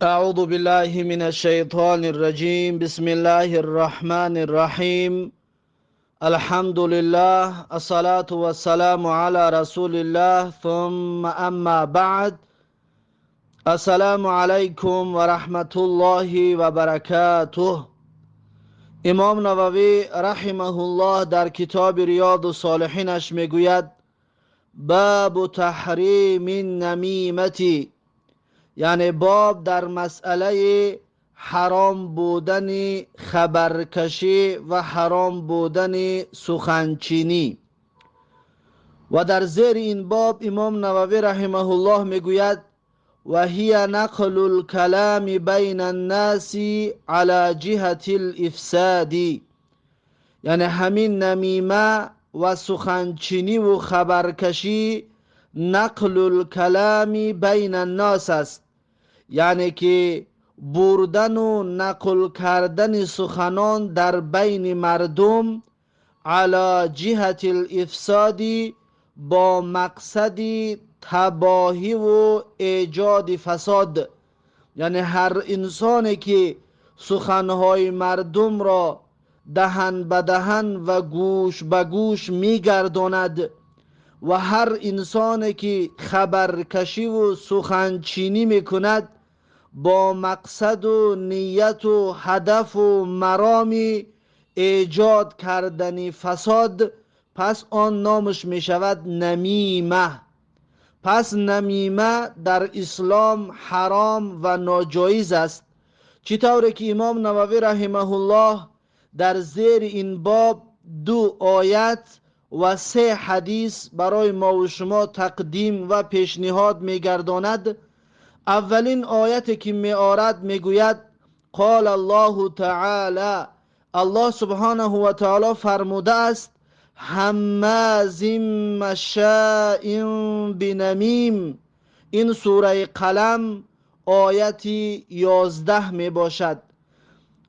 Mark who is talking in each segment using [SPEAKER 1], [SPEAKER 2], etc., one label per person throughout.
[SPEAKER 1] أعوذ بالله من الشيطان الرجيم. بسم الله الرحمن الرحيم. الحمد لله، الصلاة والسلام على رسول الله، ثم أما بعد. السلام عليكم ورحمة الله وبركاته. امام نووی رحمه الله در کتاب ریاض الصالحینش میگوید باب تحریم النمیمتی، یعنی باب در مسئله حرام بودن خبرکشی و حرام بودن سخنچینی. و در زیر این باب امام نووی رحمه الله میگوید و هی نقل الکلام بین الناس على جهت الافساد، یعنی همین نمیمه و سخنچینی و خبرکشی نقل الکلام بین الناس است، یعنی که بردن و نقل کردن سخنان در بین مردم علی جهت الافسادی، با مقصد تباهی و ایجاد فساد. یعنی هر انسانی که سخنهای مردم را دهن به دهن و گوش به گوش میگرداند و هر انسانی که خبرکشی و سخنچینی میکند با مقصد و نیت و هدف و مرام ایجاد کردن فساد، پس آن نامش می شود نمیمه. پس نمیمه در اسلام حرام و ناجایز است. چطوره که امام نووی رحمه الله در زیر این باب 2 آیت و 3 حدیث برای ما و شما تقدیم و پیشنهاد میگرداند. اولین آیتی که میآورد میگوید قال الله تعالی، الله سبحانه و تعالی فرموده است هماز مشاء بنمیم. این سوره قلم آیتی 11 می باشد.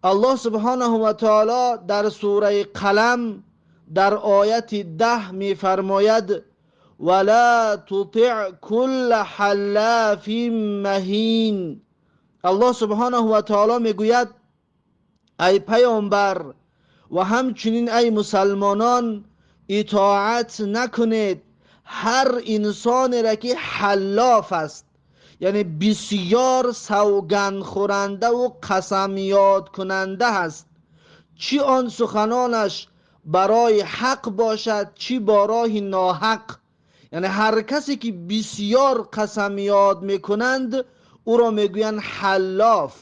[SPEAKER 1] الله سبحانه و تعالی در سوره قلم در آیت 10 می فرماید ولا تطع كل حلاف مهین. الله سبحانه و تعالی میگوید ای پیامبر و همچنین ای مسلمانان اطاعت نکنید هر انسانی را که حلاف است، یعنی بسیار سوگند خورنده و قسم یاد کننده است، چی آن سخنانش برای حق باشد چی برای ناحق. یعنی هر کسی که بسیار قسم یاد میکنند او را میگویند حلاف.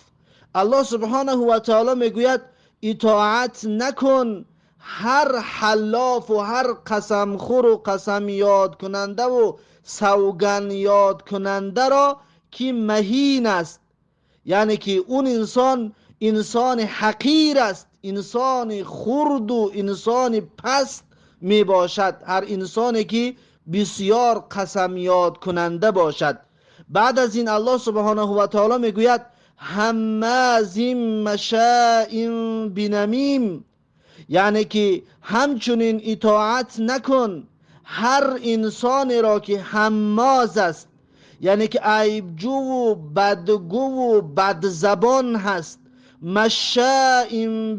[SPEAKER 1] الله سبحانه و تعالی میگوید اطاعت نکن هر حلاف و هر قسم خور و قسم یاد کننده و سوگن یاد کننده را که مهین است، یعنی که اون انسان حقیر است، انسان خرد و انسان پست می باشد، هر انسانی که بسیار قسم یاد کننده باشد. بعد از این الله سبحانه و تعالی میگوید هماز مشاء بنمیم، یعنی که همچنین اطاعت نکن هر انسانی را که هماز است، یعنی که عیبجو و بدگو و بدزبان هست، مشاء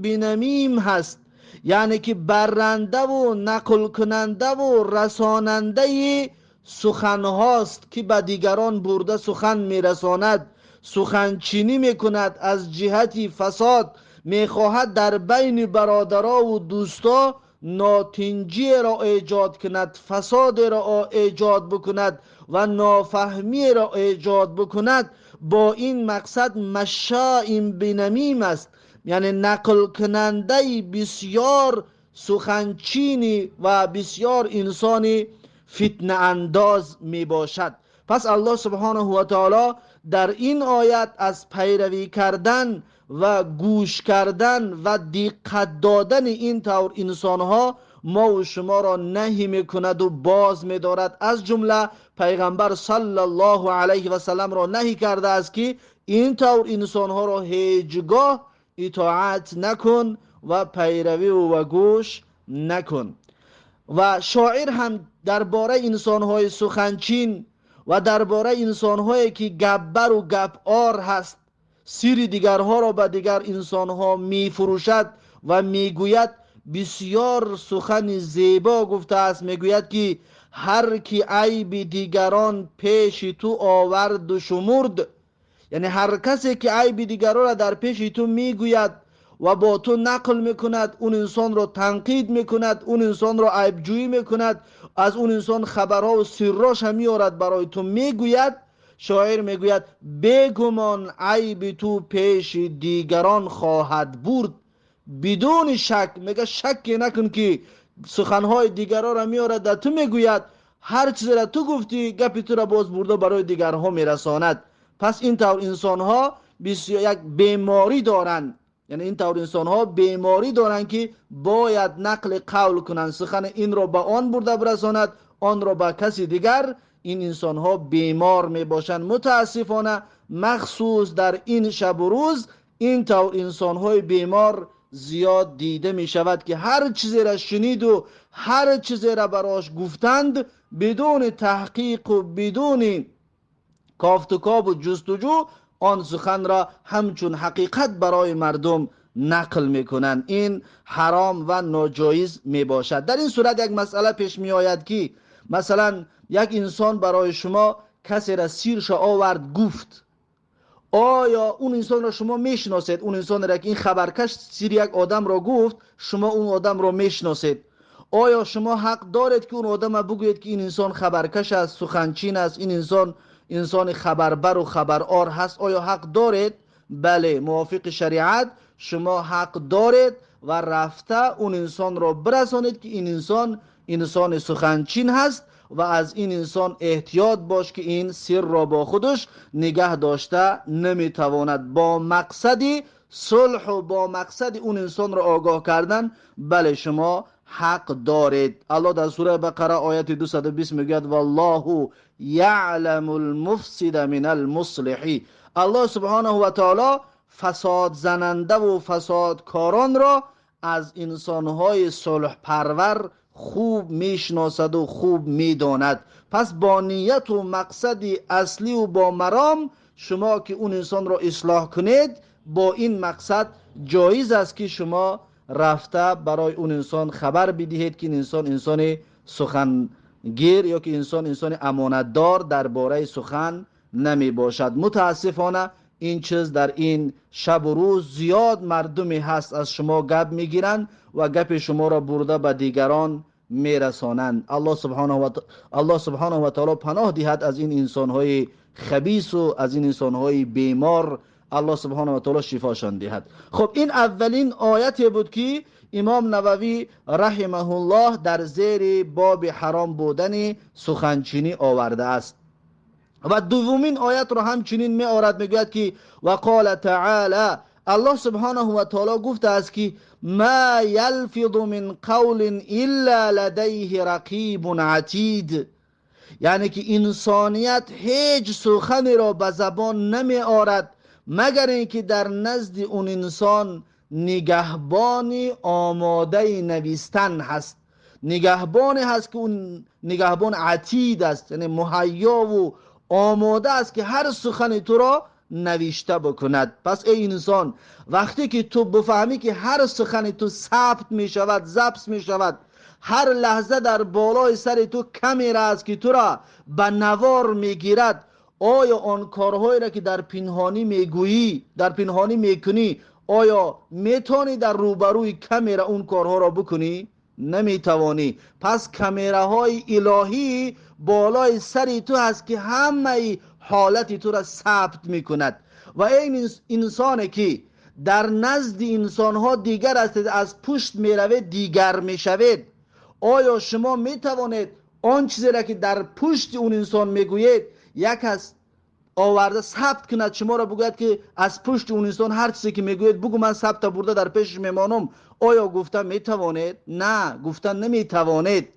[SPEAKER 1] بنمیم هست، یعنی که برنده و نقل کننده و رساننده سخن هاست که به دیگران برده سخن میرساند، سخنچینی میکند از جهت فساد، میخواهد در بین برادرها و دوستا ناتنجی را ایجاد کند، فساد را ایجاد بکند و نافهمی را ایجاد بکند. با این مقصد مشاء بنمیم است، یعنی نقل کننده بسیار سخنچینی و بسیار انسانی فتنه انداز می باشد. پس الله سبحانه و تعالی در این آیت از پیروی کردن و گوش کردن و دقت دادن این طور انسانها ما و شما را نهی میکند و باز می‌دارد. از جمله پیغمبر صلی الله علیه و سلم را نهی کرده است که این طور انسانها را هیچگاه اطاعت نکن و پیروی و گوش نکن. و شاعر هم درباره انسانهای سخنچین و درباره انسانهایی که گبر و گپآر هست سیر دیگرها را به دیگر انسانها میفروشد و میگوید. بسیار سخن زیبا گفته است، میگوید که هر کی عیب دیگران پیش تو آورد و شمرد، یعنی هر کسی که عیب دیگران را در پیش تو میگوید و با تو نقل میکند، اون انسان را تنقید میکند، اون انسان را عیب جویی میکند، از اون انسان خبرها و سراش هم میارد برای تو میگوید. شاعر میگوید بگمان عیب تو پیش دیگران خواهد برد بدون شک. میگه شک نکن که سخنهای دیگران را میارد در تو میگوید، هر چیز را تو گفتی گپ تو را باز برده برای دیگرها میرساند. پس این طور انسان ها یک بیماری دارند، یعنی این طور انسان ها بیماری دارند که باید نقل قول کنند، سخن این را به آن برده برساند، آن را به کسی دیگر. این انسان ها بیمار می باشند. متاسفانه مخصوص در این شب و روز این طور انسان های بیمار زیاد دیده می شود که هر چیزی را شنید و هر چیزی را براش گفتند بدون تحقیق و بدون کافت و کاب و جستجو آن سخن را همچون حقیقت برای مردم نقل میکنند. این حرام و ناجایز می باشد. در این صورت یک مسئله پیش می آید که مثلا یک انسان برای شما کسی را سیرش آورد گفت، آیا اون انسان را شما میشناسید؟ اون انسان را که این خبرکش سیر یک آدم را گفت، شما اون آدم را میشناسید؟ آیا شما حق دارید که اون آدم را بگویید که این انسان خبرکش است، سخنچین است، این انسان خبربر و خبرآر هست؟ آیا حق دارید؟ بله، موافق شریعت شما حق دارید و رفته اون انسان را برسانید که این انسان سخنچین هست و از این انسان احتیاط باش که این سر را با خودش نگه داشته نمیتواند. با مقصد صلح و با مقصد اون انسان را آگاه کردن، بله شما حق دارید. الله در سوره بقره آیت 220 میگوید والله یعلم المفسد من المصلح. الله سبحانه و تعالی فساد زننده و فسادکاران را از انسانهای صلح پرور خوب میشناسد و خوب میداند. پس با نیت و مقصد اصلی و با مرام شما که اون انسان را اصلاح کنید، با این مقصد جایز است که شما رفته برای اون انسان خبر بدهید که این انسان سخنگیر یا که انسان امانتدار درباره سخن نمی باشد. متاسفانه این چیز در این شب و روز زیاد مردمی هست از شما گپ میگیرند و گپ شما را برده به دیگران میرسانند. الله سبحانه و تعالی پناه دهد از این انسان‌های خبیث و از این انسان‌های بیمار. الله سبحانه و تعالی شفاشان دهد. خب این اولین آیتی بود که امام نووی رحمه الله در زیر باب حرام بودن سخنچینی آورده است. و دومین آیت را همچنین می آورد، میگوید که وقال تعالی، الله سبحانه و تعالی گفته است که ما یلفظ من قول الا لدیه رقیب عتید، یعنی که انسانیت هیچ سخنی را به زبان نمی آورد مگر اینکه در نزد اون انسان نگهبانی آماده نویستن هست. نگهبانی هست که اون نگهبان عتید است، یعنی مهیا و آماده است که هر سخن تو را نوشته بکند. پس ای انسان، وقتی که تو بفهمی که هر سخن تو ثبت می شود، ضبط می شود، هر لحظه در بالای سر تو کامera است که تو را به نوار می گیرد، آیا آن کارهایی را که در پنهانی میگویی، در پنهانی میکنی، آیا میتونی در روبروی کامera اون کارها را بکنی؟ نمیتوانی. پس کامراهای الهی بالای سر تو هست که همه حالت تو را ثبت میکند. و این انسانی که در نزد انسانها دیگر است، از پشت میروید دیگر میشوید، آیا شما میتوانید آن چیزی را که در پشت اون انسان میگویید یک از آورده ثبت کند، شما را بگوید که از پشت اون انسان هر چیزی که میگوید بگو من ثبت برده در پیشش میمانم؟ آیا گفتن میتوانید؟ نه، گفتن نمیتوانید.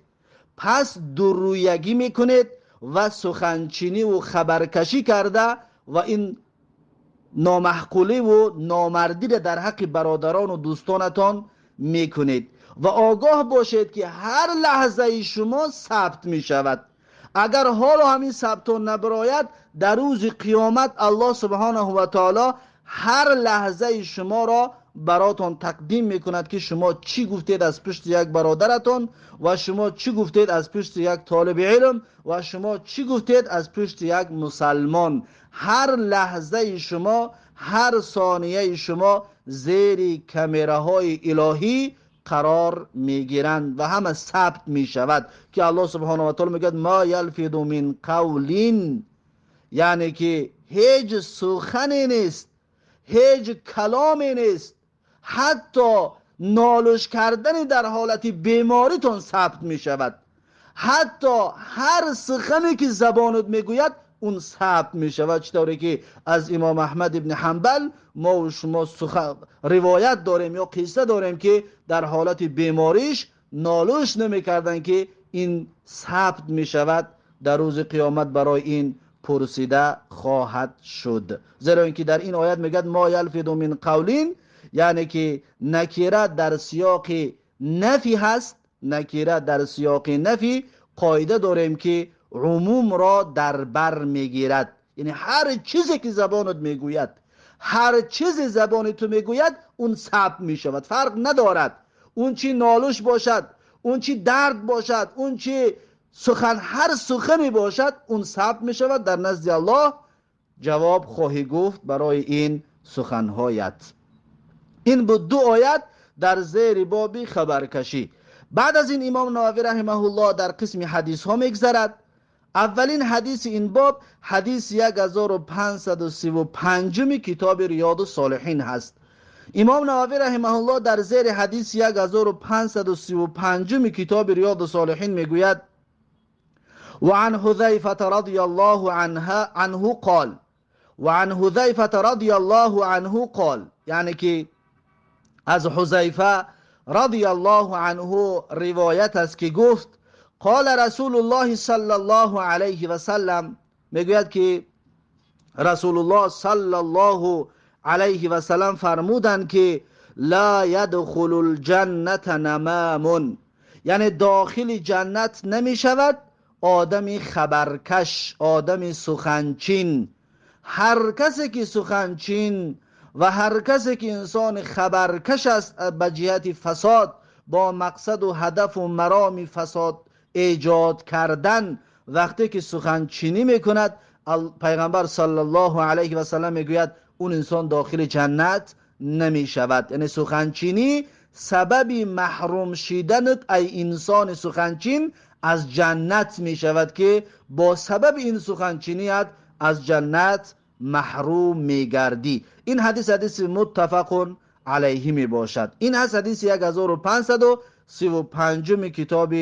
[SPEAKER 1] پس درویگی میکنید و سخنچینی و خبرکشی کرده و این نامحقولی و نامردی در حق برادران و دوستانتان میکنید. و آگاه باشید که هر لحظه شما ثبت میشود. اگر حال همین ثبت نبراید، در روز قیامت الله سبحانه و تعالی هر لحظه شما را براتون تقدیم میکند که شما چی گفتید از پشت یک برادرتون و شما چی گفتید از پشت یک طالب علم و شما چی گفتید از پشت یک مسلمان. هر لحظه شما، هر ثانیه شما زیر کامراهای الهی قرار میگیرند و همه ثبت میشود که الله سبحانه و تعالی میگه ما یلفظ من قول، یعنی که هیچ سخنی نیست، هیچ کلامی نیست، حتی نالش کردن در حالت بیماریتون ثبت می شود. حتی هر سخنی که زبانت میگوید اون ثبت می شود. چطوری که از امام احمد ابن حنبل ما و شما روایت داریم یا قصه داریم که در حالت بیماریش نالش نمی کردن که این ثبت می شود، در روز قیامت برای این پرسیده خواهد شد. زیرا اینکه در این آیت میگه ما یلفظ من قول، یعنی که نکره در سیاق نفی هست. نکره در سیاق نفی قاعده داریم که عموم را در بر میگیرد، یعنی هر چیزی که زبانت میگوید، هر چیز زبان تو میگوید اون ثبت میشود، فرق ندارد اون چی نالش باشد، اون چی درد باشد، اون چی سخن، هر سخنی باشد اون ثبت می شود. در نزد الله جواب خواهی گفت برای این سخنهایت. این بود دو آیت در زیر باب خبرکشی. بعد از این امام نووی رحمه الله در قسم حدیث ها میگذرد. اولین حدیث این باب حدیث 1535 کتاب ریاض الصالحین هست. امام نووی رحمه الله در زیر حدیث 1535 کتاب ریاض الصالحین میگوید وعن حذيفة رضي الله عنه قال، وعن حذيفة رضي الله عنه قال، یعنی که از حذیفه رضی الله عنه روایت است که گفت قال رسول الله صلی الله علیه و سلم، میگوید که رسول الله صلی الله علیه و سلم فرمودند که لا يدخل الجنة نمام، یعنی داخل جنت نمی شود آدمی خبرکش، آدمی سخنچین. هر کسی که سخنچین و هر کسی که انسان خبرکش است به جهت فساد، با مقصد و هدف و مرام فساد ایجاد کردن، وقتی که سخنچینی میکند پیغمبر صلی الله علیه و سلم میگوید اون انسان داخل جنت نمی شود. یعنی سخنچینی سبب محروم شدن ای انسان سخنچین از جنت می شود که با سبب این سخنچینیت از جنت محروم می گردی. این حدیث متفق علیه می باشد. این حدیث 1535 کتاب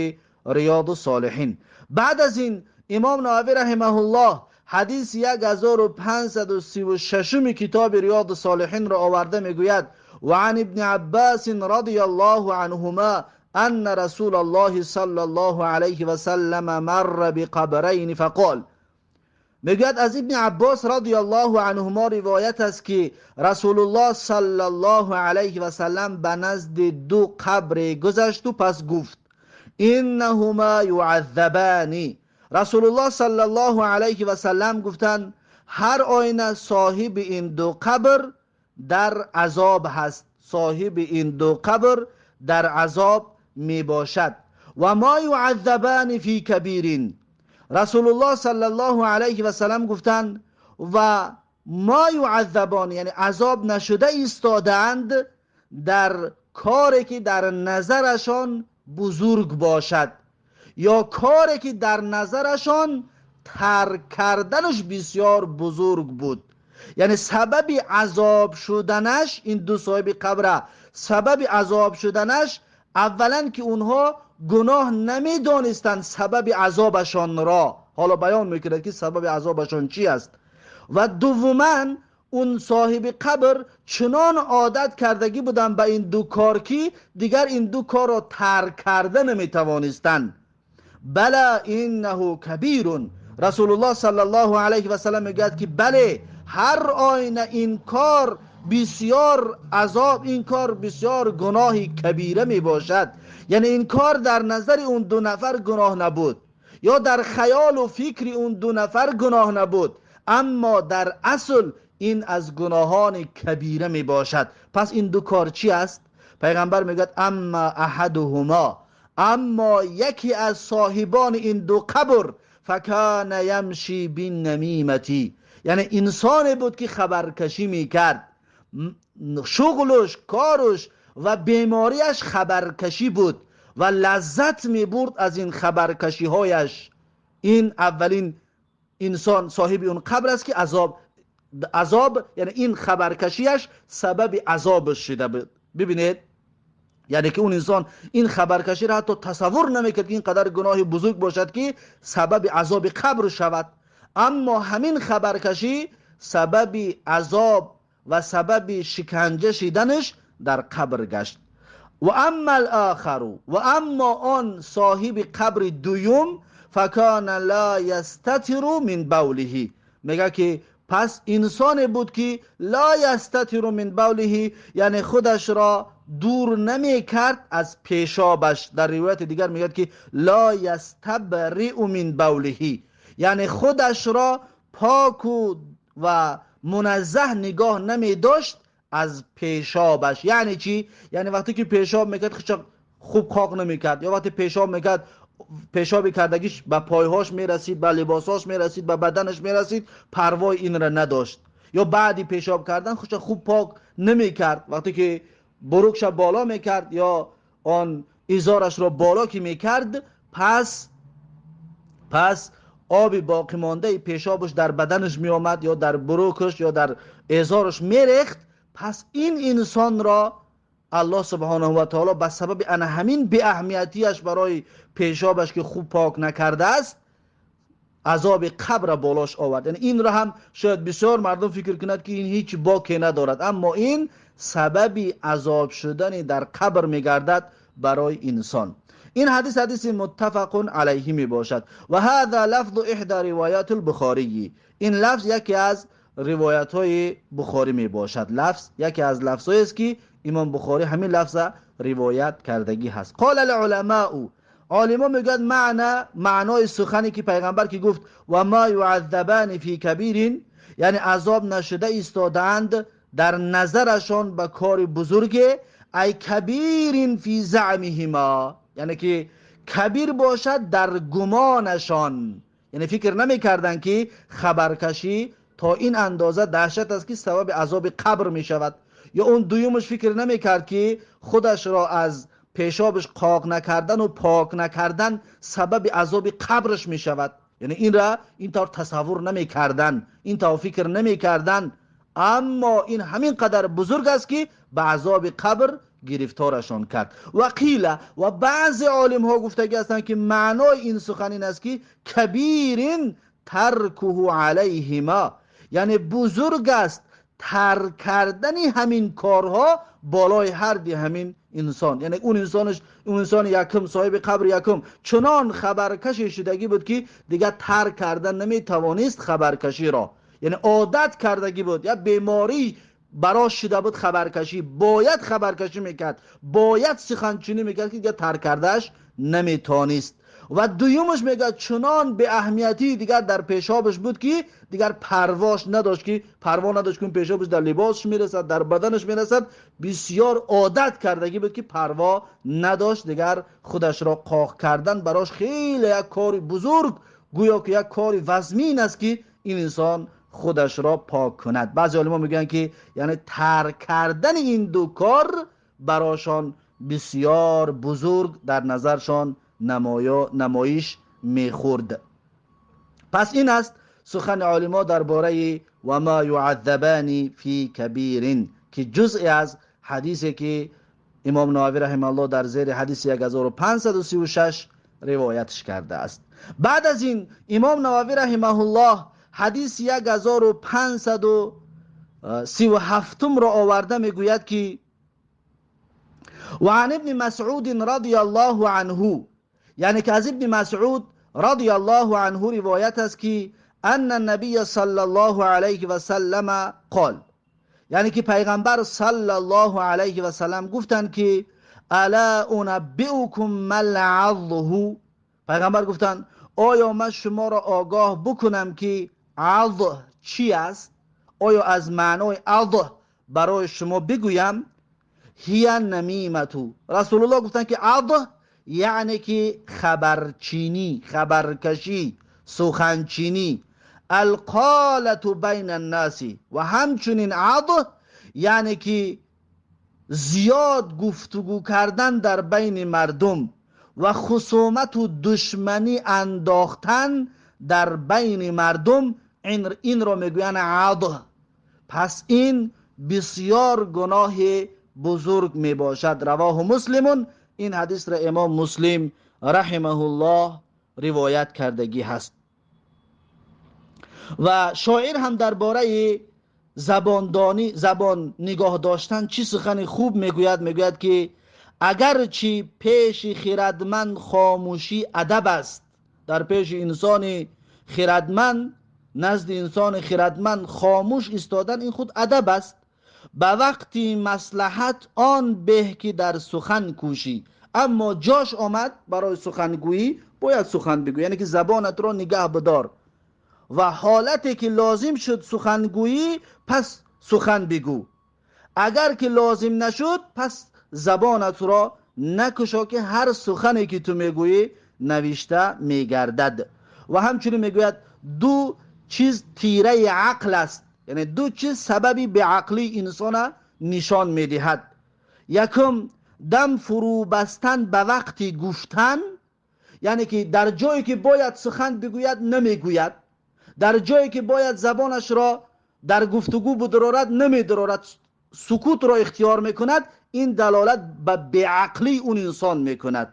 [SPEAKER 1] ریاض الصالحین. بعد از این امام نووی رحمه الله حدیث 1536 کتاب ریاض الصالحین را آورده میگوید وعن ابن عباس رضی الله عنهما ان رسول الله صلی الله علیه و سلم مر بقبرین فقال، میگوید از ابن عباس رضی الله عنهما روایت است که رسول الله صلی الله علیه و سلم به نزد دو قبر گذشت و پس گفت انهما یعذبان. رسول الله صلی الله علیه و سلم گفتند هر آینه صاحب این دو قبر در عذاب هست، صاحب این دو قبر در عذاب می باشد. و ما یعذبان فی کبیرین. رسول الله صلی الله علیه و سلم گفتند و ما یعذبان، یعنی عذاب نشده ایستادند در کاری که در نظرشان بزرگ باشد یا کاری که در نظرشان ترک کردنش بسیار بزرگ بود. یعنی سبب عذاب شدنش، این دو صاحب قبر سبب عذاب شدنش اولا که اونها گناه نمیدانستند سبب عذابشان را، حالا بیان میکنه که سبب عذابشان چی است. و دوما اون صاحب قبر چنان عادت کردگی بودن به این دو کار که دیگر این دو کار را ترک کرده نمیتوانستند. بله انه کبیر. رسول الله صلی الله علیه و سلم میگه که بله هر آینه این کار بسیار عذاب، این کار بسیار گناهی کبیره می باشد. یعنی این کار در نظر اون دو نفر گناه نبود یا در خیال و فکر اون دو نفر گناه نبود، اما در اصل این از گناهان کبیره می باشد. پس این دو کار چی است؟ پیغمبر میگه اما احدهما، اما یکی از صاحبان این دو قبر، فکان یمشی بالنمیمتی، یعنی انسان بود که خبرکشی میکرد، شغلش، کارش و بیماریش خبرکشی بود و لذت میبرد از این خبرکشی هایش. این اولین انسان صاحب اون قبر است که عذاب یعنی این خبرکشیش سبب عذابش شده بود. ببینید، یعنی که اون انسان این خبرکشی را حتی تصور نمیکرد که اینقدر گناه بزرگ باشد که سبب عذاب قبر شود، اما همین خبرکشی سبب عذاب و سبب شکنجه شدنش در قبر گشت. و اما الاخر، و اما آن صاحب قبر دوم، فکان لا یستتر من بوله، میگه که پس انسان بود که لا یستتر من بوله، یعنی خودش را دور نمی کرد از پیشابش. در روایت دیگر میگه که لا یستبرئ من بوله، یعنی خودش را پاک و منزه نگاه نمی داشت از پیشابش. یعنی چی؟ یعنی وقتی که پیشاب میکرد خوب خاک نمیکرد، یا وقتی پیشاب میکرد پیشاب کردگیش به پایهاش میرسید، به لباساش میرسید، به بدنش میرسید، پروای این را نداشت. یا بعدی پیشاب کردن خودش خوب پاک نمیکرد، وقتی که بروکش بالا میکرد یا آن ازارش را بالا که میکرد، پس آب باقی مانده پیشابش در بدنش میآمد یا در بروکش یا در ازارش میریخت. پس این انسان را الله سبحانه و تعالی به سبب ان همین بی اهمیتیش برای پیشابش که خوب پاک نکرده است، عذاب قبر بالاش آورد. یعنی این را هم شاید بسیار مردم فکر کنند که این هیچ باکی ندارد، اما این سبب عذاب شدن در قبر میگردد برای انسان. این حدیث متفق علیه می باشد. و هذا لفظ احدى روایات البخاری، این لفظ یکی از روایت های بخاری می باشد. یکی از لفظایی است که امام بخاری همین لفظ روایت کردگی هست. قال العلماء، علما میگن معنای سخنی که پیغمبر که گفت و ما یعذبان فی کبیر، یعنی عذاب نشده ایستادند در نظرشان به کار بزرگ، ای کبیر فی زعمهما، یعنی که کبیر باشد در گمانشان، یعنی فکر نمیکردن که خبرکشی تا این اندازه دهشت است که سبب عذاب قبر می شود. یا اون دویمش فکر نمیکرد که خودش را از پیشابش قاق نکردن و پاک نکردن سبب عذاب قبرش می شود. یعنی این را اینطور تصور نمیکردن، اینطور فکر نمیکردن، اما این همین قدر بزرگ است که به عذاب قبر گرفتارشان کرد. و قیل، و بعض عالم ها گفتگی هستند که معنای این سخن این است که کبیرین ترکه علیهما، یعنی بزرگ است ترک کردن همین کارها بالای هر دی همین انسان. یعنی اون انسان یکم، صاحب قبر یکم، چنان خبرکشی شدگی بود که دیگه ترک کردن نمیتوانست خبرکشی را، یعنی عادت کردگی بود، یا بیماری براش شده بود خبرکشی، باید خبرکشی میکرد، باید سخنچینی میکرد که دیگه ترک کردش نمیتونست. و دویمش میگه چنان به اهمیتی دیگر در پیشابش بود که دیگر پرواش نداشت، که اون پیشابش در لباسش میرسد، در بدنش میرسد، بسیار عادت کردگی بود که پروا نداشت. دیگر خودش را قاق کردن براش خیلی یک کار بزرگ، گویا که یک کار وزمین است که این انسان خودش را پاک کند. بعضی علما میگن که یعنی ترک کردن این دو کار براشان بسیار بزرگ در نظرشان نمایش میخورد. پس این است سخن علما درباره و ما یعذبان فی کبیر، که جزئی از حدیثی که امام نووی رحمه الله در زیر حدیث 1536 روایتش کرده است. بعد از این امام نووی رحمه الله حدیث 1537 را آورده، میگوید که و عن ابن مسعود رضی الله عنه، یعنی که از ابن مسعود رضی الله عنه روایت است که ان النبی صلی الله علیه و سلم قال، یعنی که پیغمبر صلی الله علیه و سلم گفتند که الا انبئکم ما العظه، پیغمبر گفتند آیا من شما را آگاه بکنم که عظ چی است؟ آیا از معنای عض برای شما بگویم؟ هی نمیمتو. رسول الله گفتن که عض یعنی که خبرچینی، خبرکشی، سخنچینی. القالت بین الناس و همچنین عض یعنی که زیاد گفتگو کردن در بین مردم و خصومت و دشمنی انداختن در بین مردم، این را میگوین عض. پس این بسیار گناه بزرگ می باشد. رواه مسلمون، این حدیث را امام مسلم رحمه الله روایت کردگی هست. و شاعر هم درباره زبان نگاه داشتن چی سخن خوب میگوید که اگرچه پیش خردمند خاموشی ادب است. در پیش انسان خردمند، نزد انسان خردمند خاموش ایستادن این خود ادب است. به وقتی مصلحت آن به که در سخن کوشی. اما جاش آمد برای سخنگویی باید سخن بگویی، یعنی که زبانت را نگه بدار و حالتی که لازم شد سخنگویی پس سخن بگو. اگر که لازم نشد پس زبانت را نکشا که هر سخنی که تو میگویی نوشته میگردد. و همچنین میگوید دو چیز تیره عقل است، یعنی دو چیز سببی به عقلی انسان نشان میدهد. یکم دم فرو بستن به وقتی گفتن، یعنی که در جایی که باید سخن بگوید نمیگوید، در جایی که باید زبانش را در گفتگو بدرارد نمیدرارد، سکوت را اختیار میکند. این دلالت به بیعقلی اون انسان میکند.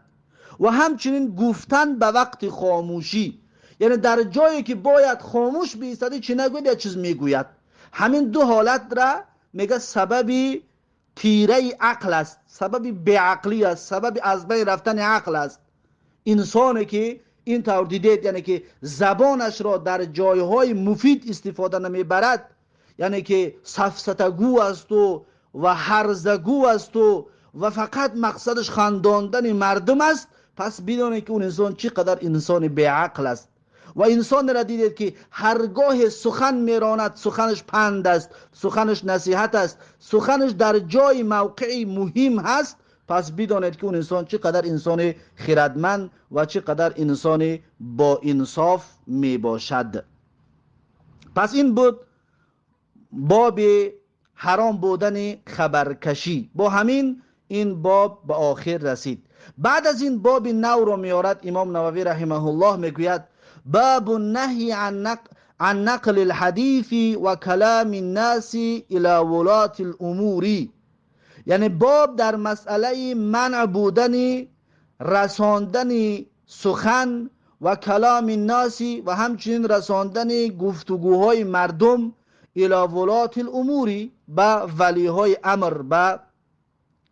[SPEAKER 1] و همچنین گفتن به وقت خاموشی، یعنی در جایی که باید خاموش بایستد چی نگوید یا چیز میگوید. همین دو حالت را میگه سببی تیره عقل است، سببی بیعقلی است، سببی از بین رفتن عقل است. انسانی که این طور دیدید، یعنی که زبانش را در جایهای مفید استفاده نمیبرد، یعنی که سفسطگو است و هرزگو است و فقط مقصدش خنداندن مردم است، پس بدانید که اون انسان چقدر انسان بیعقل است. و انسان را دیدید که هرگاه سخن میراند سخنش پند است، سخنش نصیحت است، سخنش در جای موقعی مهم هست، پس بدانید که اون انسان چقدر انسان خردمند و چقدر انسان با انصاف می باشد. پس این بود باب حرام بودن خبرکشی. با همین این باب به آخر رسید. بعد از این باب نو را میارد امام نووی رحمه الله، میگوید باب النهی عن نقل الحدیث و کلام الناس الى ولاة الامور، یعنی باب در مسئله منع بودن رساندن سخن و کلام الناس و همچنین رساندن گفتگوهای مردم الى ولاة الامور، با ولیهای امر، با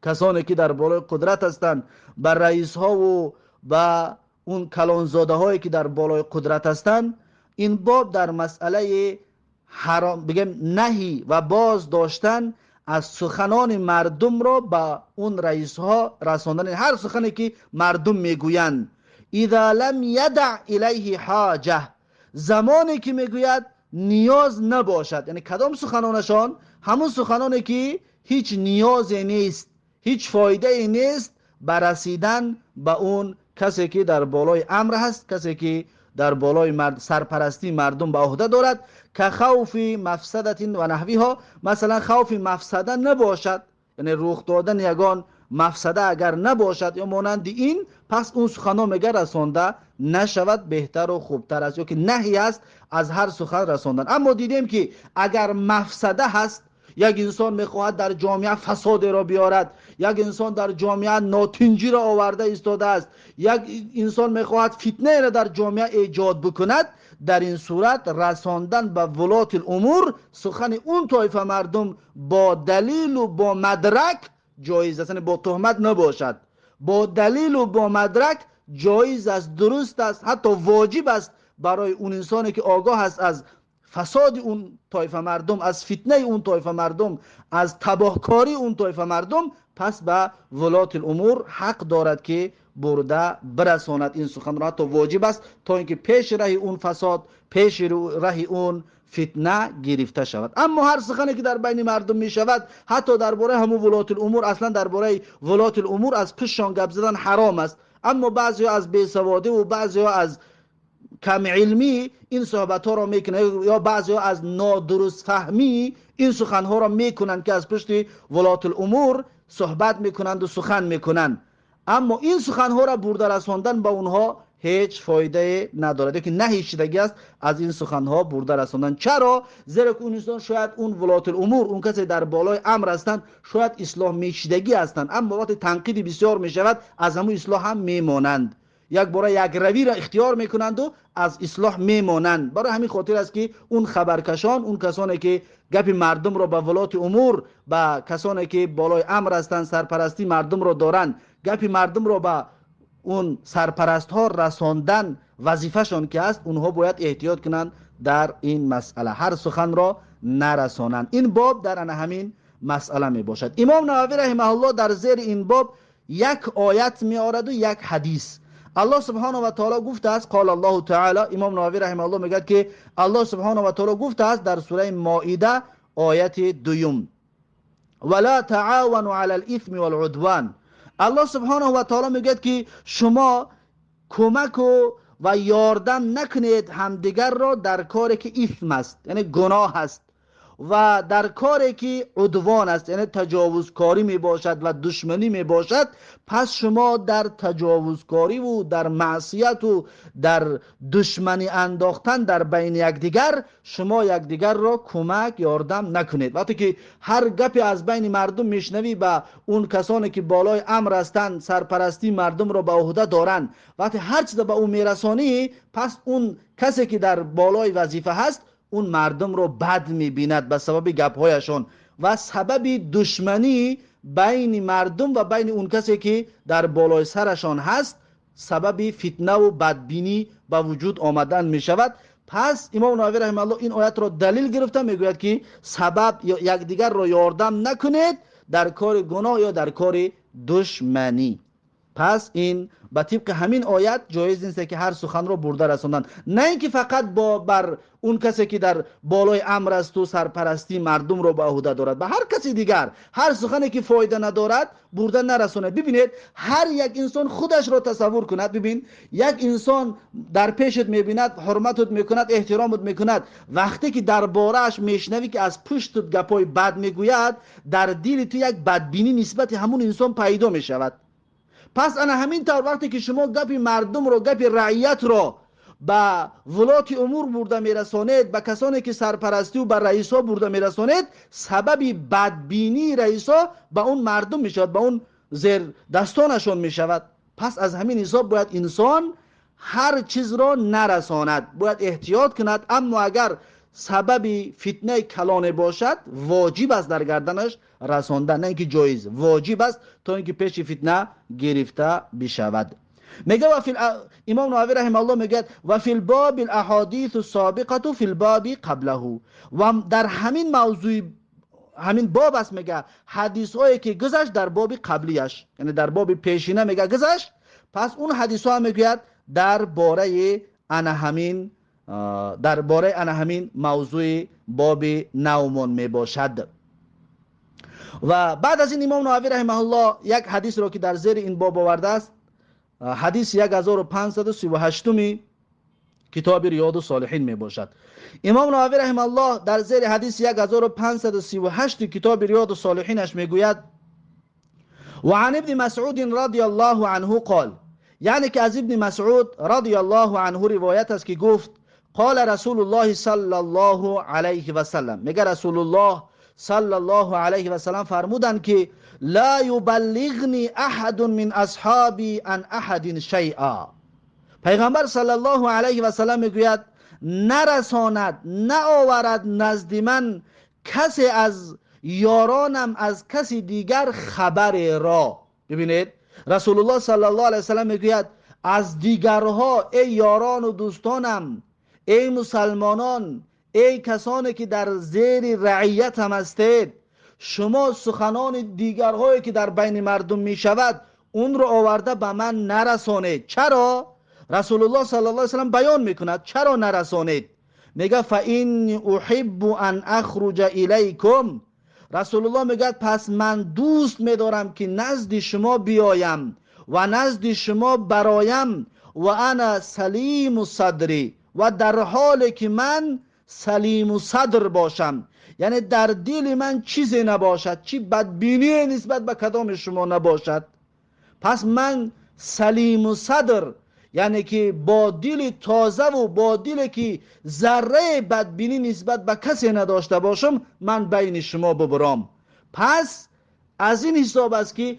[SPEAKER 1] کسانی که در بالای قدرت هستند، با رئیس ها و با اون کلانزاده هایی که در بالای قدرت هستند. این باب در مسئله حرام بگم نهی و باز داشتن از سخنان مردم را با اون رئیس ها رساندن، هر سخنی که مردم میگویند. اذا لم یدع الیه حاجه، زمانی که میگوید نیاز نباشد، یعنی کدام سخنانشان؟ همون سخنانی که هیچ نیازی نیست، هیچ فایده نیست برسیدن به اون کسی که در بالای امر هست، کسی که در بالای سرپرستی مردم به عهده دارد. که خوف مفسدت و نحویها، مثلا خوف مفسده نباشد، یعنی رخ دادن یگان مفسده اگر نباشد یا مانند این، پس اون سخنان مگر رسانده نشود، بهتر و خوبتر است. یا که نهی است از هر سخن رساندن. اما دیدیم که اگر مفسده هست، یک انسان میخواهد در جامعه فساد را بیارد، یک انسان در جامعه ناتنجی را آورده ایستاده است، یک انسان میخواهد فتنه را در جامعه ایجاد بکند، در این صورت رساندن به ولات الامور سخن اون طایفه مردم با دلیل و با مدرک جایز است، با تهمت نباشد، با دلیل و با مدرک جایز است، درست است، حتی واجب است برای اون انسانی که آگاه است از فساد اون طایفه مردم، از فتنه اون طایفه مردم، از تباهکاری اون طایفه مردم، پس به ولات الامور حق دارد که برده برساند این سخن را. حتی واجب است تا اینکه پیش راه اون فساد، پیش راه اون فتنه گرفته شود. اما هر سخنی که در بین مردم می شود، حتی درباره همون ولات الامور، اصلا درباره ولات الامور از پیششان گپ زدن حرام است. اما بعضی از بیسواده و بعضی از کم علمی این صحبت ها را میکنند، یا بعضی ها از نادرست فهمی این سخن ها را میکنند که از پشت ولات الامور صحبت میکنند و سخن میکنند. اما این سخن ها را برده رساندن به اونها هیچ فایده ندارد، که نهیچیدگی است از این سخن ها برده رساندن. چرا؟ زیرا که اون انسان شاید اون ولات الامور، اون کسی در بالای امر هستند، شاید اصلاح میشدگی هستند، اما وقتی تنقید بسیار میشود از همون اصلاح هم میمانند، یک بار یک روی را اختیار میکنند و از اصلاح میمانند. برای همین خاطر است که اون خبرکشان، اون کسانی که گپ مردم را به ولات امور، به کسانی که بالای امر هستند، سرپرستی مردم را دارند، گپ مردم را به اون سرپرست ها رساندن وظیفه‌شان که است، اونها باید احتیاط کنند در این مسئله، هر سخن را نرسانند. این باب در همین مسئله می باشد. امام نووی رحمه الله در زیر این باب یک آیت می آورد و یک حدیث. الله سبحانه و تعالی گفته است، قال الله تعالی، امام نووی رحمه الله میگه که الله سبحانه و تعالی گفته است در سوره مائده آیت 2: ولا تعاونوا علی الاثم والعدوان. الله سبحانه و تعالی میگه که شما کمک و یاردن نکنید همدیگر را در کاری که اثم است، یعنی گناه است، و در کاری که عدوان است، یعنی تجاوزکاری می باشد و دشمنی می باشد. پس شما در تجاوزکاری و در معصیت و در دشمنی انداختن در بین یکدیگر، شما یکدیگر را کمک یاردم نکنید. وقتی که هر گپی از بین مردم میشنوی، به اون کسانی که بالای امر هستند، سرپرستی مردم را به عهده دارند، وقتی هر چیز به اون میرسانی، پس اون کسی که در بالای وظیفه هست اون مردم رو بد میبیند به سبب گپ‌هایشان، و سبب دشمنی بین مردم و بین اون کسی که در بالای سرشان هست، سبب فتنه و بدبینی به وجود آمدن میشود. پس امام نووی رحمه الله این آیت را دلیل گرفته میگوید که سبب یا یکدیگر را یاردم نکنید در کار گناه یا در کار دشمنی. پس این به طبق همین آیت جایز نیست که هر سخن را برده رساندن، نه اینکه فقط بر اون کسی که در بالای امر است و سرپرستی مردم را به عهده دارد، به هر کسی دیگر هر سخنی که فایده ندارد برده نرساند. ببینید هر یک انسان خودش را تصور کند. ببین یک انسان در پیشت میبیند، حرمتت میکند، احترامت میکند، وقتی که درباره‌اش میشنوی که از پشتت گپای بد میگوید، در دل تو یک بدبینی نسبت همون انسان پیدا میشود. پس انا همین طور وقتی که شما گپ مردم رو، گپ رعیت رو به ولات امور برده میرسانید، به کسانی که سرپرستی و به رئیسا برده میرسانید، سبب بدبینی رئیسا به اون مردم میشود، به اون زیر دستانشون میشود. پس از همین حساب باید انسان هر چیز را نرساند، باید احتیاط کند. اما اگر سبب فتنه کلانه باشد، واجب است در گردنش رساندن، نه اینکه جایز، واجب است تا اینکه پیش فتنه گرفته بشود. میگه امام نووی رحمه الله میگه و فی الباب الاحادیث السابقه فی الباب قبله، و در همین موضوع، همین باب است، میگه حدیث هایی که گذشت در باب قبلیش، یعنی در باب پیشینه میگه گذشت، پس اون حدیث ها میگوید درباره همین موضوع باب نومان می باشد. و بعد از این امام نووی رحمه الله یک حدیث را که در زیر این باب آورده است، حدیث 1538 کتاب ریاض الصالحین می باشد. امام نووی رحمه الله در زیر حدیث 1538 کتاب ریاض الصالحینش می گوید و عن ابن مسعود رضی الله عنه قال، یعنی که از ابن مسعود رضی الله عنه روایت است که گفت قال رسول الله صلی الله علیه و سلم، میگه رسول الله صلی الله علیه و سلم فرمودند که لا یبلغنی احد من اصحابی عن احد شیئا. پیغمبر صلی الله علیه و سلم میگوید نرساند، نآورد نزد من کسی از یارانم از کسی دیگر خبر را. ببینید رسول الله صلی الله علیه و سلم میگوید از دیگرها، ای یاران و دوستانم، ای مسلمانان، ای کسانی که در زیر رعیت هم هستید، شما سخنان دیگرهایی که در بین مردم می شود اون رو آورده به من نرسانید. چرا؟ رسول الله صلی الله علیه و سلم بیان میکند چرا نرسانید. میگه فإنی احب ان اخرج الیکم. رسول الله میگه پس من دوست میدارم که نزد شما بیایم و نزد شما برایم و انا سلیم صدری، و در حالی که من سلیم صدر باشم، یعنی در دل من چیزی نباشد، چی بدبینی نسبت به کدام شما نباشد. پس من سلیم صدر، یعنی که با دل تازه و با دل که ذره بدبینی نسبت به کسی نداشته باشم، من بین شما ببرم. پس از این حساب است که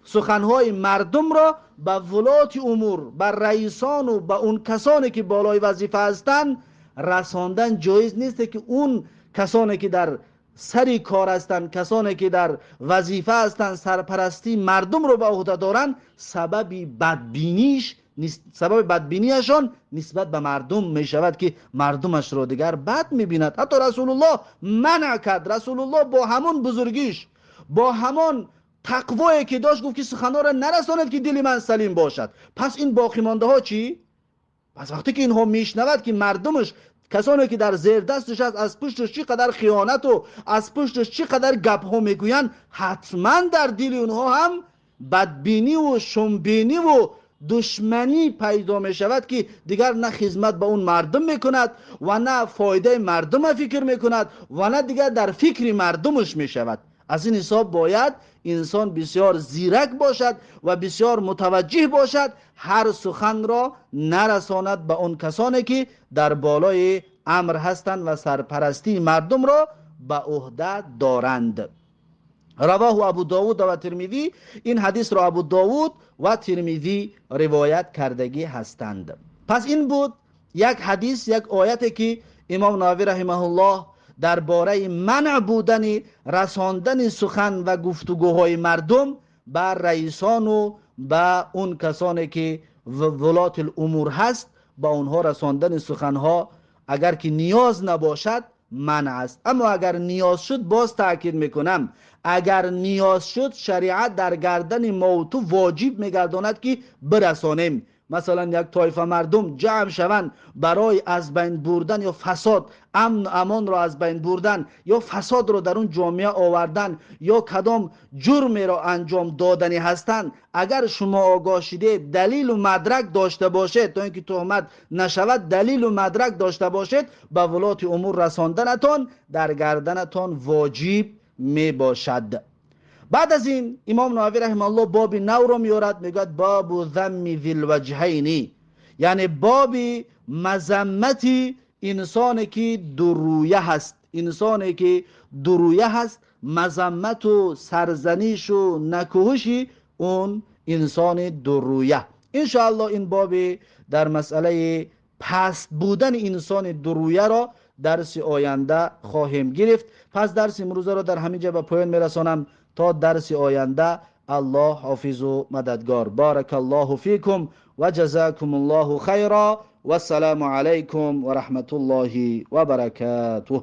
[SPEAKER 1] سخنهای مردم را به ولات امور، به رئیسان و به اون کسانی که بالای وظیفه هستند رساندن جایز نیست، که اون کسانی که در سری کار هستند، کسانی که در وظیفه هستند، سرپرستی مردم رو به عهده دارند، سبب بدبینیشان نسبت به مردم می شود که مردمش رو دیگر بد می بیند. حتی رسول الله منع کرد. رسول الله با همون بزرگیش، با همون تقوایی که داشت، گفت که سخنها را نرساند که دل من سلیم باشد. پس این باقی مانده ها چی؟ پس وقتی که اینها میشنود که مردمش، کسانی که در زیر دستش هست، از پشتش چی قدر خیانت و از پشتش چی قدر گپ ها میگویند، حتما در دل اونها هم بدبینی و شنبینی و دشمنی پیدا می شود که دیگر نه خدمت به اون مردم میکند و نه فایده مردم فکر میکند و نه دیگر در فکر مردمش می شود. از این حساب باید انسان بسیار زیرک باشد و بسیار متوجه باشد، هر سخن را نرساند به اون کسانی که در بالای امر هستند و سرپرستی مردم را به عهده دارند. رواه ابو داود و ترمذی. این حدیث را ابو داود و ترمذی روایت کردگی هستند. پس این بود یک حدیث، یک آیتی که امام نووی رحمه الله درباره منع بودن رساندن سخن و گفتگوهای مردم به رئیسان و به اون کسانی که ولات الامور هست، با اونها رساندن سخنها اگر که نیاز نباشد منع است. اما اگر نیاز شد، باز تاکید میکنم، اگر نیاز شد شریعت در گردن موتو واجب میگرداند که برسانیم. مثلا یک طایفه مردم جمع شوند برای از بین بردن یا فساد، امن و امان را از بین بردن یا فساد را در اون جامعه آوردن یا کدام جرمی را انجام دادنی هستند، اگر شما آگاه شده دلیل و مدرک داشته باشید، تا اینکه تهمت نشود دلیل و مدرک داشته باشید، به ولات امور رساندنتان در گردنتان واجب می باشد. بعد از این امام نووی رحمه الله باب نو رو میارد، میگوید باب ذم ذی الوجهین، یعنی باب مذمت انسانی که درویه هست. انسانی که درویه هست، مذمت و سرزنش و نکوهش اون انسان درویه. انشاءالله این باب در مسئله پست بودن انسان درویه را درس آینده خواهیم گرفت. پس درس امروز را در همینجا به پایان میرسانم تا درس آینده. الله حافظ و مددگار. بارک الله فیکم و جزاکم الله خیرا و السلام علیکم و رحمت الله و برکاته.